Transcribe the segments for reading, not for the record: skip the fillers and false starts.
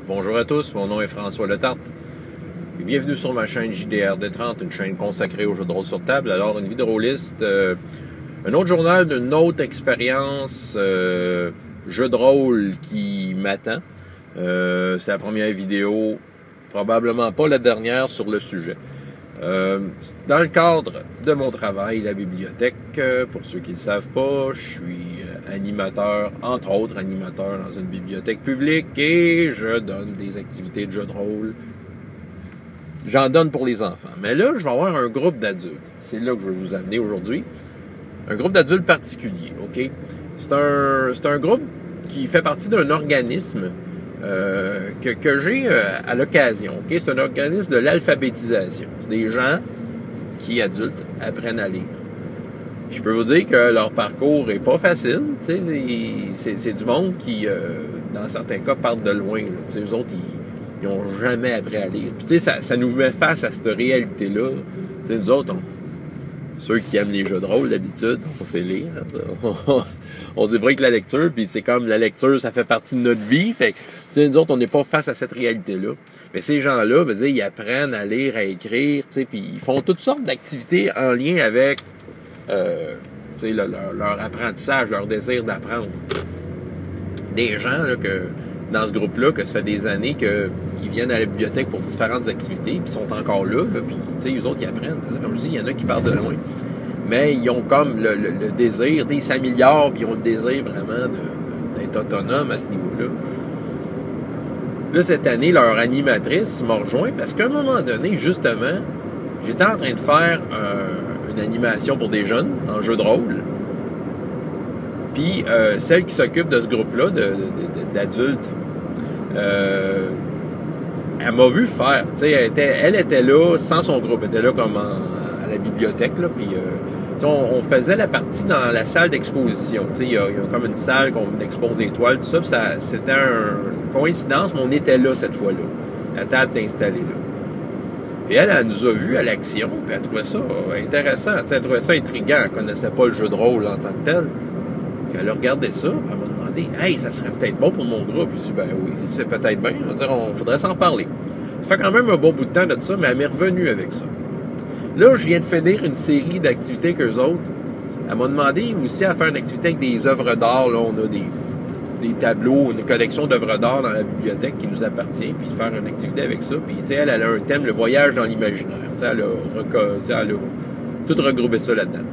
Bonjour à tous, mon nom est François Letarte et bienvenue sur ma chaîne JDRD30, une chaîne consacrée aux jeux de rôle sur table. Alors, une vidéoliste, un autre journal d'une autre expérience jeu de rôle qui m'attend. C'est la première vidéo, probablement pas la dernière sur le sujet. Dans le cadre de mon travail, la bibliothèque, pour ceux qui ne le savent pas, je suis animateur, entre autres animateur dans une bibliothèque publique et je donne des activités de jeux de rôle. J'en donne pour les enfants. Mais là, je vais avoir un groupe d'adultes. C'est là que je vais vous amener aujourd'hui. Un groupe d'adultes particulier, OK? C'est un groupe qui fait partie d'un organisme que j'ai à l'occasion. Okay? C'est un organisme de l'alphabétisation. C'est des gens qui, adultes, apprennent à lire. Je peux vous dire que leur parcours est pas facile. C'est du monde qui, dans certains cas, partent de loin. Eux autres, ils n'ont jamais appris à lire. Puis, ça nous met face à cette réalité-là. Nous autres, ceux qui aiment les jeux de rôle, d'habitude, on sait lire. On se débrouille avec la lecture, puis c'est comme la lecture, ça fait partie de notre vie. Fait que, nous autres, on n'est pas face à cette réalité-là. Mais ces gens-là, ils apprennent à lire, à écrire, puis ils font toutes sortes d'activités en lien avec leur apprentissage, leur désir d'apprendre. Des gens là, que dans ce groupe-là, que ça fait des années qu'ils viennent à la bibliothèque pour différentes activités, puis sont encore là, puis eux autres, ils apprennent. Comme je dis, il y en a qui partent de loin. Mais ils ont comme le désir, ils s'améliorent, puis ils ont le désir vraiment d'être autonomes à ce niveau-là. Là, cette année, leur animatrice m'a rejoint parce qu'à un moment donné, justement, j'étais en train de faire une animation pour des jeunes en jeu de rôle. Puis, celle qui s'occupe de ce groupe-là, d'adultes, elle m'a vu faire. Elle était là sans son groupe. Elle était là comme à la bibliothèque. Là, puis, on faisait la partie dans la salle d'exposition. Il y a comme une salle qu'on expose des toiles, tout ça. Puis c'était une coïncidence, mais on était là cette fois-là. La table était installée là. Puis elle nous a vus à l'action, puis elle trouvait ça intéressant. Elle trouvait ça intriguant. Elle ne connaissait pas le jeu de rôle en tant que tel. Puis elle a regardé ça, puis elle m'a demandé « Hey, ça serait peut-être bon pour mon groupe. » Je lui ai dit « Ben oui, c'est peut-être bien. On faudrait s'en parler. » Ça fait quand même un bon bout de temps de ça, mais elle m'est revenue avec ça. Là, je viens de finir une série d'activités qu'eux autres. Elle m'a demandé aussi à faire une activité avec des œuvres d'art. Là, on a des tableaux, une collection d'œuvres d'art dans la bibliothèque qui nous appartient, puis de faire une activité avec ça. Puis, elle a un thème, le voyage dans l'imaginaire. Elle a tout regroupé ça là-dedans.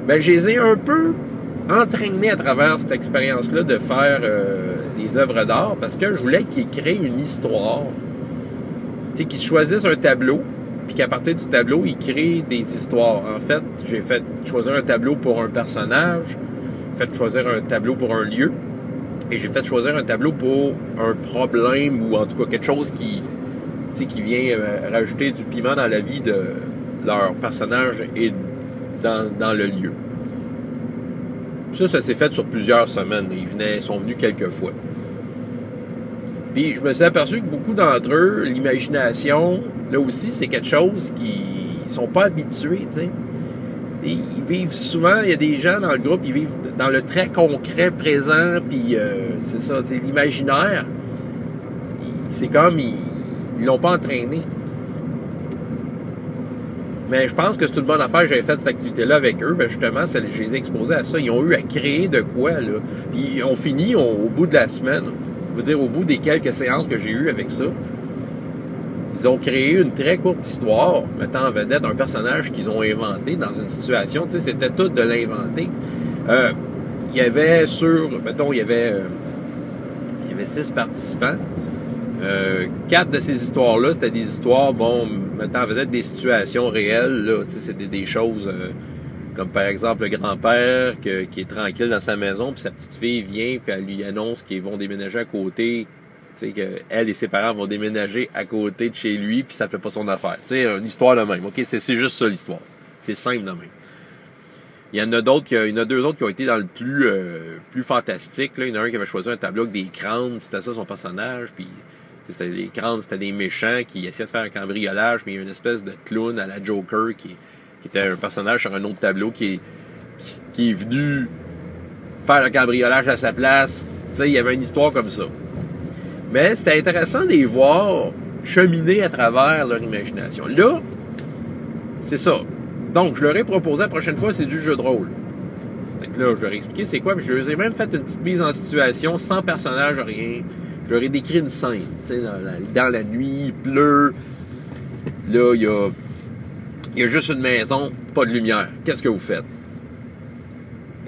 Ben, je les ai un peu entraînés à travers cette expérience-là de faire des œuvres d'art parce que je voulais qu'ils créent une histoire. Qu'ils choisissent un tableau, puis qu'à partir du tableau, ils créent des histoires. En fait, j'ai fait choisir un tableau pour un personnage, j'ai fait choisir un tableau pour un lieu, et j'ai fait choisir un tableau pour un problème ou en tout cas quelque chose qui vient rajouter du piment dans la vie de leur personnage et dans le lieu. Ça s'est fait sur plusieurs semaines. Ils sont venus quelques fois. Puis je me suis aperçu que beaucoup d'entre eux, l'imagination, là aussi, c'est quelque chose qui sont pas habitués, tu sais. Ils vivent souvent, il y a des gens dans le groupe, ils vivent dans le très concret présent, puis c'est ça, tu sais, l'imaginaire, c'est comme, ils l'ont pas entraîné. Mais je pense que c'est une bonne affaire que j'avais fait cette activité-là avec eux. Ben justement, je les ai exposés à ça. Ils ont eu à créer de quoi, là. Puis on finit au bout de la semaine. Je veux dire, au bout des quelques séances que j'ai eues avec ça, ils ont créé une très courte histoire mettant en vedette un personnage qu'ils ont inventé dans une situation. Tu sais, c'était tout de l'inventer. Il y avait il y avait 6 participants. 4 de ces histoires-là, c'était des histoires, mettant en vedette des situations réelles, là. Tu sais, c'était des choses comme par exemple le grand-père qui est tranquille dans sa maison, puis sa petite fille vient, puis elle lui annonce qu'ils vont déménager à côté. Tu sais, qu'elle et ses parents vont déménager à côté de chez lui, puis ça fait pas son affaire. Tu sais, une histoire de même. OK, c'est juste ça l'histoire. C'est simple de même. Il y en a d'autres, il y en a 2 autres qui ont été dans le plus fantastique. Là. Il y en a un qui avait choisi un tableau avec des crânes, puis c'était ça son personnage, puis les crânes, c'était des méchants qui essayaient de faire un cambriolage, mais il y a une espèce de clown à la Joker qui était un personnage sur un autre tableau qui est venu faire le cambriolage à sa place. Tu sais, il y avait une histoire comme ça. Mais c'était intéressant de les voir cheminer à travers leur imagination. Là, c'est ça. Donc, je leur ai proposé la prochaine fois, c'est du jeu de rôle. Fait que là, je leur ai expliqué c'est quoi, puis je leur ai même fait une petite mise en situation, sans personnage, rien. Je leur ai décrit une scène. Tu sais, dans la nuit, il pleut. Là, il y a juste une maison, pas de lumière. Qu'est-ce que vous faites?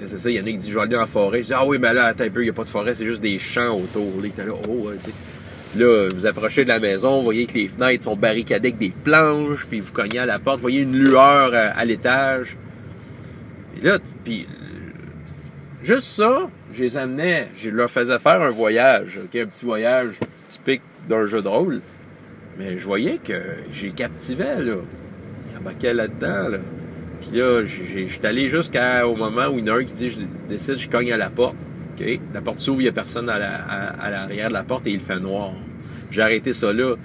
Et c'est ça, il y en a qui disent, je vais aller dans la forêt. Je dis, ah oui, mais là, attends un peu, il n'y a pas de forêt, c'est juste des champs autour. Là, là, oh, tu sais. Là, vous approchez de la maison, vous voyez que les fenêtres sont barricadées avec des planches, puis vous cognez à la porte, vous voyez une lueur à l'étage. Et là, puis juste ça, je les amenais, je leur faisais faire un voyage, un petit voyage typique d'un jeu de rôle. Mais je voyais que j'ai captivais, là. Il embarquait là-dedans, là. Puis là, je suis allé jusqu'au moment où il y en a un qui dit, je décide, je cogne à la porte. Okay? La porte s'ouvre, il n'y a personne à l'arrière de la porte et il fait noir. J'ai arrêté ça là.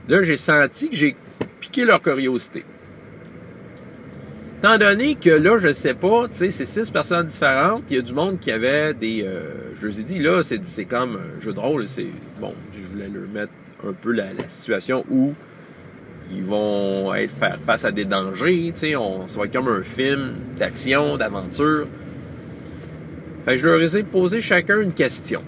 Là, j'ai senti que j'ai piqué leur curiosité. Étant donné que là, je sais pas, tu sais, c'est 6 personnes différentes, il y a du monde qui avait des... je leur ai dit, là, c'est comme un jeu de rôle, c'est... Bon, je voulais leur mettre un peu la situation où ils vont faire face à des dangers, tu sais, ça va être comme un film d'action, d'aventure. Fait que je leur ai posé chacun une question.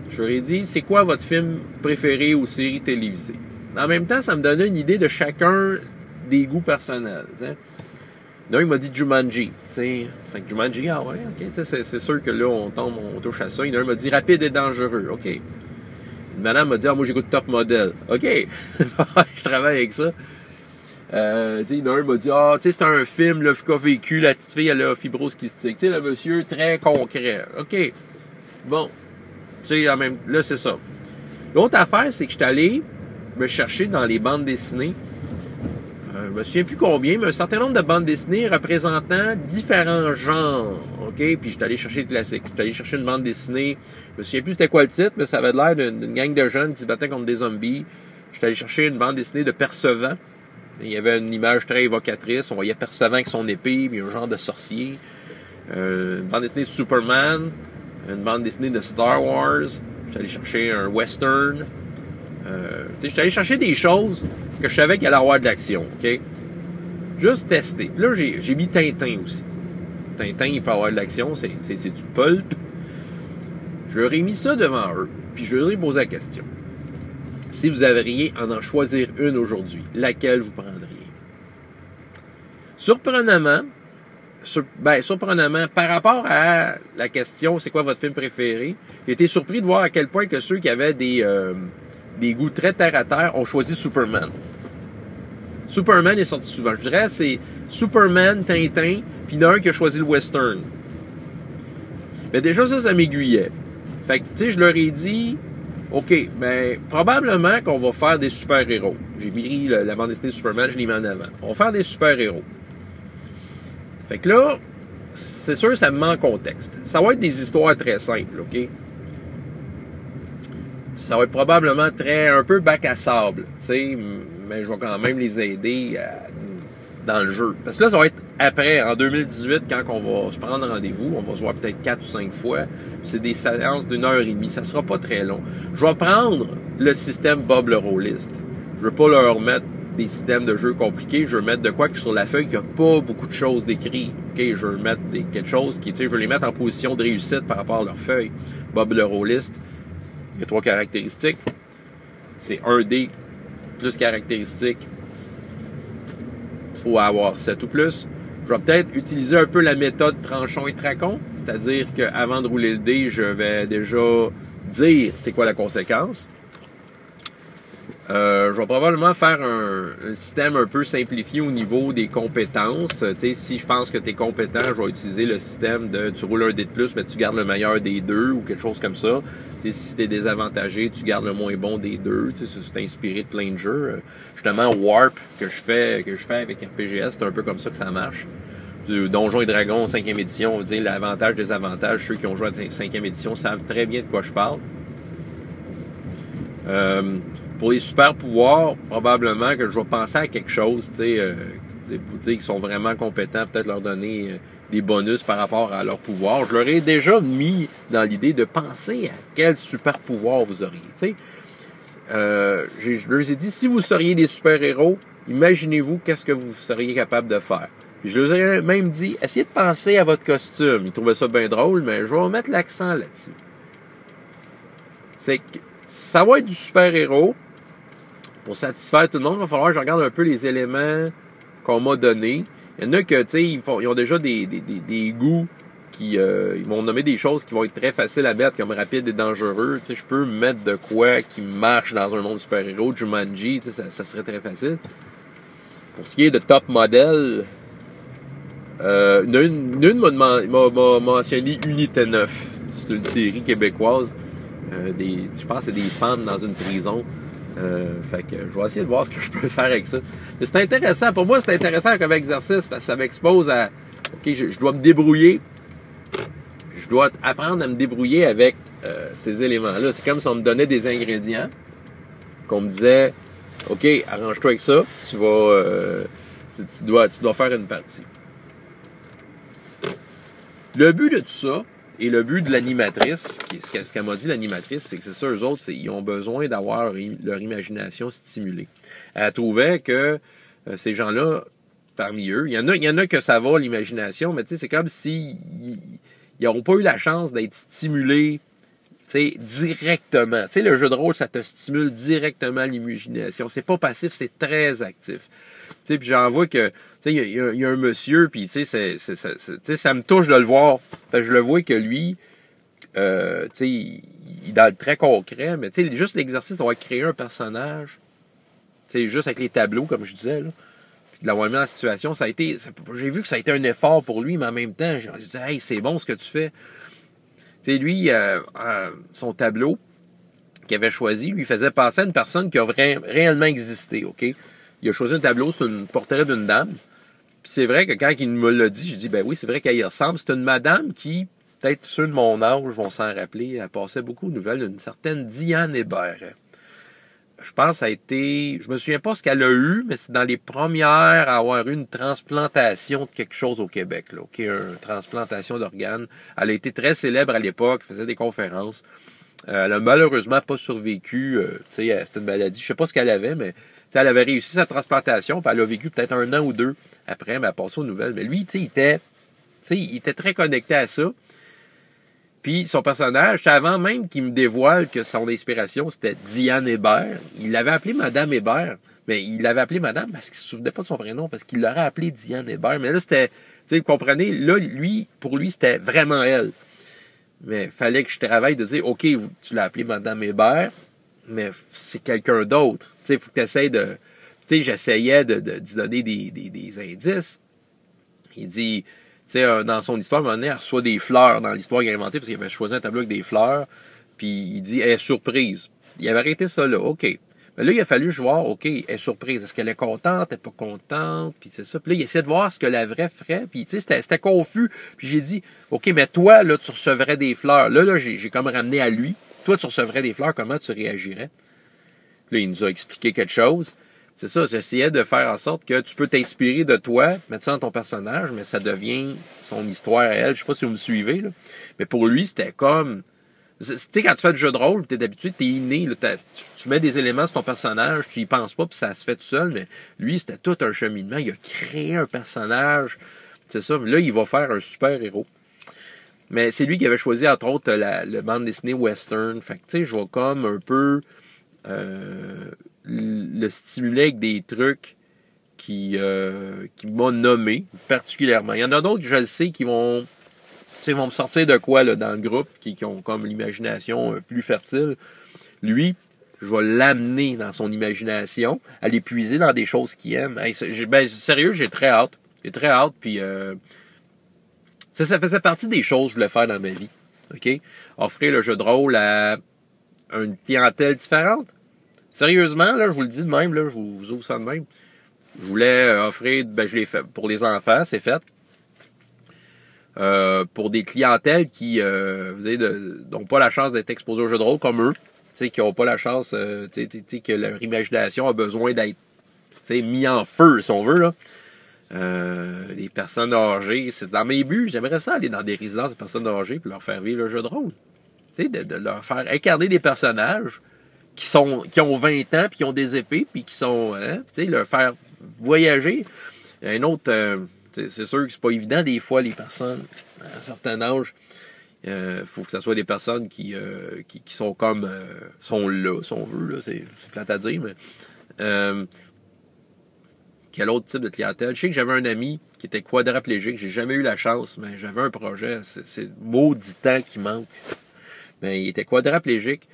Je leur ai dit, c'est quoi votre film préféré ou série télévisée? En même temps, ça me donnait une idée de chacun des goûts personnels. T'sais. Là, il m'a dit Jumanji. T'sais. Fait que Jumanji, ah ouais, ok. C'est sûr que là, on touche à ça. Il y en a un m'a dit Rapide et dangereux. OK. Une madame m'a dit, ah, moi, j'écoute Top Model. OK. Je travaille avec ça. Il y en a un m'a dit, ah, tu sais, c'est un film, le qu'a vécu, la petite fille, elle a fibrose kystique. Tu sais, le monsieur, très concret. OK. Bon. Tu sais, là, c'est ça. L'autre affaire, c'est que je suis allé me chercher dans les bandes dessinées. Je me souviens plus combien, mais un certain nombre de bandes dessinées représentant différents genres. OK? Puis je suis allé chercher le classique. Je suis allé chercher une bande dessinée. Je me souviens plus c'était quoi le titre, mais ça avait l'air d'une gang de jeunes qui se battaient contre des zombies. Je suis allé chercher une bande dessinée de Percevant. Il y avait une image très évocatrice. On voyait Percevant avec son épée, puis un genre de sorcier. Une bande dessinée de Superman. Une bande dessinée de Star Wars. Je suis allé chercher un western. Je suis allé chercher des choses que je savais qu'il allait avoir de l'action. OK? Juste tester. Puis là, j'ai mis Tintin aussi. Tintin, il peut avoir de l'action. C'est du pulp. Je leur ai mis ça devant eux. Puis je leur ai posé la question. Si vous aviez à en choisir une aujourd'hui, laquelle vous prendriez? Surprenamment, par rapport à la question, c'est quoi votre film préféré, j'ai été surpris de voir à quel point que ceux qui avaient des goûts très terre-à-terre ont choisi Superman. Superman est sorti souvent. Je dirais c'est Superman, Tintin, puis il y en a un qui a choisi le western. Mais déjà ça m'aiguillait. Fait que, tu sais, je leur ai dit, OK, ben probablement qu'on va faire des super-héros. J'ai mis la bande dessinée de Superman, je l'ai mis en avant. On va faire des super-héros. Fait que là, c'est sûr, ça me met en contexte. Ça va être des histoires très simples, OK? Ça va être probablement un peu bac à sable, tu sais, mais je vais quand même les aider dans le jeu. Parce que là, ça va être après, en 2018, quand on va se prendre rendez-vous, on va se voir peut-être 4 ou 5 fois. C'est des séances d'1h30, ça sera pas très long. Je vais prendre le système Bob le Rolliste. Je veux pas leur mettre des systèmes de jeu compliqués, je veux mettre de quoi que sur la feuille, qu'il n'y a pas beaucoup de choses décrites. OK, je veux mettre quelque chose qui, tu sais, je veux les mettre en position de réussite par rapport à leur feuille. Bob le Rolliste, il y a 3 caractéristiques. C'est 1D plus caractéristiques. Il faut avoir 7 ou plus. Je vais peut-être utiliser un peu la méthode tranchon et tracon, c'est-à-dire qu'avant de rouler le dé, je vais déjà dire c'est quoi la conséquence. Je vais probablement faire un système un peu simplifié au niveau des compétences. Tu sais, si je pense que tu es compétent, je vais utiliser le système de tu roules un dé de plus, mais tu gardes le meilleur des deux ou quelque chose comme ça. Tu sais, si tu es désavantagé, tu gardes le moins bon des deux. Tu sais, c'est inspiré de plein de jeux. Justement, Warp que je fais avec RPGS, c'est un peu comme ça que ça marche. Donjons et Dragons 5e édition, on va dire l'avantage, désavantage. Ceux qui ont joué à la 5e édition savent très bien de quoi je parle. Pour les super pouvoirs, probablement que je vais penser à quelque chose, tu sais, pour dire qu'ils sont vraiment compétents, peut-être leur donner des bonus par rapport à leur pouvoir. Je leur ai déjà mis dans l'idée de penser à quel super pouvoir vous auriez. Je leur ai dit, si vous seriez des super-héros, imaginez-vous qu'est-ce que vous seriez capable de faire. Puis je leur ai même dit, essayez de penser à votre costume. Ils trouvaient ça bien drôle, mais je vais mettre l'accent là-dessus. C'est que ça va être du super-héros. Pour satisfaire tout le monde, il va falloir que je regarde un peu les éléments qu'on m'a donnés. Il y en a que, tu sais, ils ont déjà des goûts qui... ils vont nommer des choses qui vont être très faciles à mettre, comme rapide et dangereux. Tu sais, je peux mettre de quoi qui marche dans un monde super-héros. Jumanji, tu sais, ça serait très facile. Pour ce qui est de top modèle, une m'a mentionné Unité 9. C'est une série québécoise. Je pense que c'est des femmes dans une prison. Fait que je vais essayer de voir ce que je peux faire avec ça. Mais c'est intéressant. Pour moi, c'est intéressant comme exercice parce que ça m'expose à... OK, je dois me débrouiller. Je dois apprendre à me débrouiller avec ces éléments-là. C'est comme si on me donnait des ingrédients, qu'on me disait, OK, arrange-toi avec ça. Tu dois faire une partie. Le but de tout ça, et le but de l'animatrice, ce qu'elle m'a dit l'animatrice, c'est que c'est ça, eux autres, ils ont besoin d'avoir leur imagination stimulée. Elle trouvait que ces gens-là, parmi eux, il y en a que ça va, l'imagination, mais tu sais, c'est comme si ils n'auront pas eu la chance d'être stimulés, tu sais, directement. Tu sais, le jeu de rôle, ça te stimule directement l'imagination. C'est pas passif, c'est très actif. Tu sais, puis j'en vois que, tu sais, il y a un monsieur, puis tu sais, ça me touche de le voir. Parce que je le vois que lui, tu sais, il est dans le très concret, mais tu sais, juste l'exercice d'avoir créé un personnage, tu sais, juste avec les tableaux, comme je disais, là, puis de l'avoir mis en situation, j'ai vu que ça a été un effort pour lui, mais en même temps, je disais, hey, c'est bon ce que tu fais. Tu sais, lui, son tableau qu'il avait choisi, lui faisait penser à une personne qui a réellement existé, OK? Il a choisi un tableau, c'est un portrait d'une dame. Puis c'est vrai que quand il me l'a dit, j'ai dit, ben oui, c'est vrai qu'elle y ressemble. C'est une madame qui, peut-être ceux de mon âge vont s'en rappeler, elle passait beaucoup de nouvelles d'une certaine Diane Hébert. Je pense que ça a été... Je me souviens pas ce qu'elle a eu, mais c'est dans les premières à avoir eu une transplantation de quelque chose au Québec, là, OK? Une transplantation d'organes. Elle a été très célèbre à l'époque, faisait des conférences. Elle a malheureusement pas survécu. Tu sais, c'était une maladie. Je sais pas ce qu'elle avait, mais elle avait réussi sa transplantation, puis elle a vécu peut-être 1 an ou 2 après, mais elle a passé aux nouvelles. Mais lui, tu sais, il était très connecté à ça. Puis son personnage, c'est avant même qu'il me dévoile que son inspiration, c'était Diane Hébert. Il l'avait appelée Madame Hébert, mais il l'avait appelée Madame parce qu'il se souvenait pas de son prénom, parce qu'il l'aurait appelée Diane Hébert. Mais là, c'était, tu sais, vous comprenez, là, pour lui, c'était vraiment elle. Mais fallait que je travaille de dire, OK, tu l'as appelée Madame Hébert, mais c'est quelqu'un d'autre. Tu sais, il faut que tu essaies de... Tu sais, j'essayais d'y donner des indices. Il dit, tu sais, dans son histoire, à un moment donné, elle reçoit des fleurs dans l'histoire qu'il a inventée, parce qu'il avait choisi un tableau avec des fleurs, puis il dit, elle est surprise. Il avait arrêté ça là, OK. Mais là, il a fallu voir, OK, elle est surprise. Est-ce qu'elle est contente, elle est pas contente, puis c'est ça. Puis là, il essayait de voir ce que la vraie ferait, puis tu sais, c'était confus. Puis j'ai dit, OK, mais toi, là, tu recevrais des fleurs. Là, j'ai comme ramené à lui. Toi, tu recevrais des fleurs, comment tu réagirais? Là, il nous a expliqué quelque chose. C'est ça, j'essayais de faire en sorte que tu peux t'inspirer de toi, mettre ça dans ton personnage, mais ça devient son histoire à elle. Je sais pas si vous me suivez, là. Mais pour lui, c'était comme... Tu sais, quand tu fais du jeu de rôle, t'es d'habitude, t'es inné, là, tu mets des éléments sur ton personnage, tu y penses pas, puis ça se fait tout seul, mais lui, c'était tout un cheminement. Il a créé un personnage, c'est ça. Mais là, il va faire un super-héros. Mais c'est lui qui avait choisi, entre autres, le bande dessinée western. Fait que, tu sais, je vais comme un peu le stimuler avec des trucs qui m'ont nommé particulièrement. Il y en a d'autres, je le sais, qui vont me sortir de quoi là, dans le groupe, qui ont comme l'imagination plus fertile. Lui, je vais l'amener dans son imagination, à l'épuiser dans des choses qu'il aime. Hey, sérieux, j'ai très hâte. J'ai très hâte, puis ça faisait partie des choses que je voulais faire dans ma vie. OK? Offrir le jeu de rôle à une clientèle différente. Sérieusement, là, je vous le dis de même, là, je vous ouvre ça de même. Je voulais offrir, je l'ai fait pour les enfants, c'est fait. Pour des clientèles qui n'ont pas la chance d'être exposées au jeu de rôle comme eux, qui n'ont pas la chance, que leur imagination a besoin d'être mis en feu, si on veut, là. des personnes âgées. C'est dans mes buts. J'aimerais ça aller dans des résidences de personnes âgées pour leur faire vivre le jeu de rôle. Tu sais, de leur faire incarner des personnages qui ont 20 ans, puis qui ont des épées, puis qui sont... tu sais, leur faire voyager. Un autre... c'est sûr que c'est pas évident, des fois, les personnes à un certain âge... faut que ce soit des personnes qui sont comme... sont là, si on veut. Là, c'est plate à dire, mais... quel autre type de clientèle? Je sais que j'avais un ami qui était quadraplégique. J'ai jamais eu la chance, mais j'avais un projet. C'est maudit temps qui manque. Mais il était quadraplégique.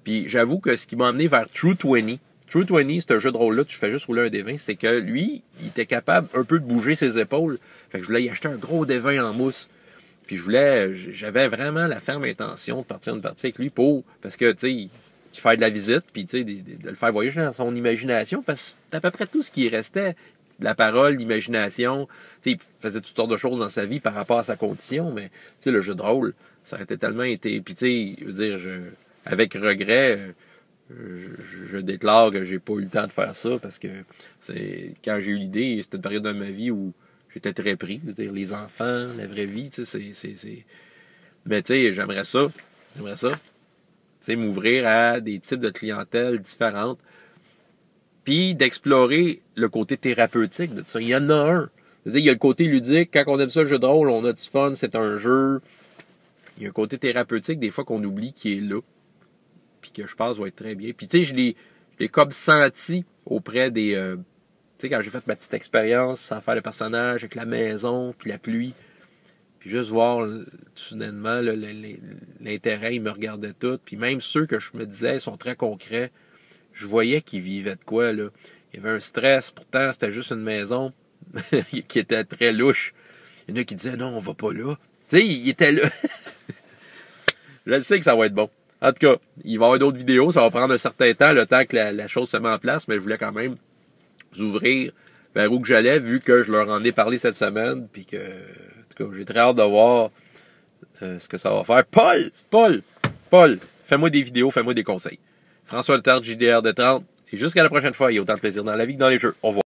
Puis j'avoue que ce qui m'a amené vers True 20. True 20, c'est un jeu de rôle-là, tu fais juste rouler un D20. C'est que lui, il était capable un peu de bouger ses épaules. Fait que je voulais y acheter un gros D20 en mousse. Puis j'avais vraiment la ferme intention de partir une partie avec lui parce que, tu sais, faire de la visite, puis tu sais, de le faire voyager dans son imagination, parce que c'est à peu près tout ce qui restait. De la parole, l'imagination. Tu sais, il faisait toutes sortes de choses dans sa vie par rapport à sa condition, mais tu sais, le jeu de rôle, ça aurait tellement été... Puis tu sais, je veux dire, avec regret, je déclare que j'ai pas eu le temps de faire ça, parce que quand j'ai eu l'idée, c'était une période de ma vie où j'étais très pris. Je veux dire, les enfants, la vraie vie, tu sais, c'est... Mais tu sais, j'aimerais ça. Tu sais, m'ouvrir à des types de clientèle différentes. Puis d'explorer le côté thérapeutique de ça. Il y en a un. C'est-à-dire, il y a le côté ludique. Quand on aime ça, le jeu de rôle, on a du fun, c'est un jeu. Il y a un côté thérapeutique, des fois, qu'on oublie qui est là. Puis que je pense va être très bien. Puis tu sais, je l'ai comme senti auprès des... tu sais, quand j'ai fait ma petite expérience sans faire le personnage, avec la maison, puis la pluie, puis juste voir soudainement l'intérêt, ils me regardaient tous. Puis même ceux que je me disais, ils sont très concrets. Je voyais qu'ils vivaient de quoi, là. Il y avait un stress, pourtant, c'était juste une maison qui était très louche. Il y en a qui disaient, non, on va pas là. Tu sais, il était là. Je sais que ça va être bon. En tout cas, il va y avoir d'autres vidéos. Ça va prendre un certain temps, le temps que la chose se met en place, mais je voulais quand même vous ouvrir vers où que j'allais, vu que je leur en ai parlé cette semaine, puis que, en tout cas, j'ai très hâte de voir ce que ça va faire. Paul, fais-moi des vidéos, fais-moi des conseils. François Letarte, JDR de 30. Et jusqu'à la prochaine fois, il y a autant de plaisir dans la vie que dans les jeux. Au revoir.